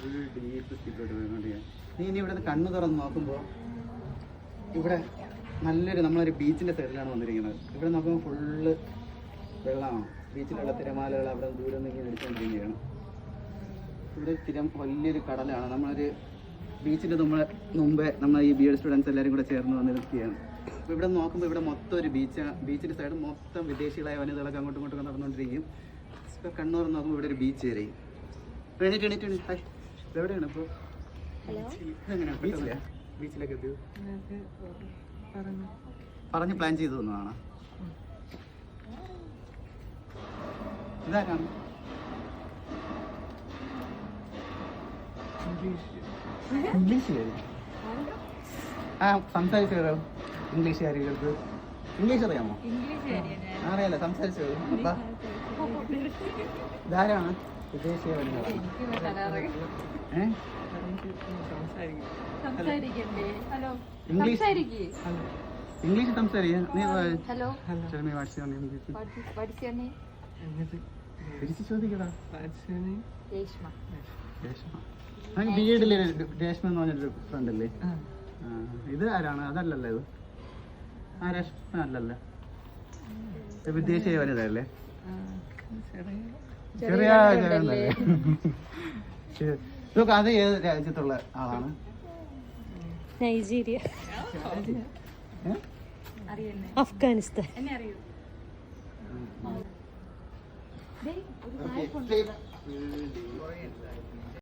Full deep സ്റ്റിപ്പോട്ട് പോയിക്കൊണ്ട് നീ ഇനി ഇവിടെ കണ്ണ് തുറന്ന് നോക്കുമ്പോൾ ഇവിടെ നല്ലൊരു നമ്മളൊരു ബീച്ചിൻ്റെ സൈഡിലാണ് വന്നിരിക്കുന്നത്. ഇവിടെ നോക്കുമ്പോൾ ഫുള്ള് വെള്ളമാണ്. ബീച്ചിലുള്ള തിരമാലകൾ അവിടെ ദൂരം നിന്ന് ഇങ്ങനെ അടിച്ചുകൊണ്ടിരിക്കുകയാണ്. ഇവിടെ വലിയൊരു കടലാണ്. നമ്മളൊരു ബീച്ചിൻ്റെ മുമ്പേ നമ്മൾ ഈ ബി എഡ് സ്റ്റുഡൻസ് എല്ലാവരും കൂടെ ചേർന്ന് വന്ന് നിൽക്കുകയാണ്. അപ്പോൾ ഇവിടെ നോക്കുമ്പോൾ ഇവിടെ മൊത്തം ഒരു ബീച്ചിൻ്റെ സൈഡ് മൊത്തം വിദേശികളായ വനിതകളൊക്കെ അങ്ങോട്ടും ഇങ്ങോട്ടും നടന്നുകൊണ്ടിരിക്കും. ഇപ്പോൾ കണ്ണൂർ നോക്കുമ്പോൾ ഇവിടെ ഒരു ബീച്ച് വരെയും എണീറ്റ് ഹായ് എവിടെയാണ് ഇപ്പോൾ? ഇതെങ്ങനെയാണ് ബീച്ചിലാണ്? ബീച്ചിലേക്ക് എത്തിയോ? പറഞ്ഞ് പ്ലാൻ ചെയ്തു തന്നതാണ്. ഇതാരാണ്? ഇംഗ്ലീഷ് സംസാരിച്ചോ? ഇംഗ്ലീഷ് കാര്യങ്ങൾക്ക് ഇംഗ്ലീഷ് അറിയാമോ? അറിയാലോ, സംസാരിച്ചോ? അപ്പം ഇതാരാണ്? വിദേശീയ വനിതകളാണ്. ഇംഗ്ലീഷ് സംസാരിക്കാൻ തിരിച്ച് ചോദിക്കടാ. ബി എഡിലെ രേഷ്മ എന്ന് പറഞ്ഞൊരു ഫ്രണ്ട് അല്ലേ? ഇത് ആരാണ്? അതല്ലല്ലോ ഇത്. ആ രേഷ്മ അല്ലല്ലോ, വിദേശീയ വനിതയല്ലേ? ചെറിയ അത് ഏത് രാജ്യത്തുള്ള ആളാണ്? നൈജീരിയ, അഫ്ഗാനിസ്ഥാൻ.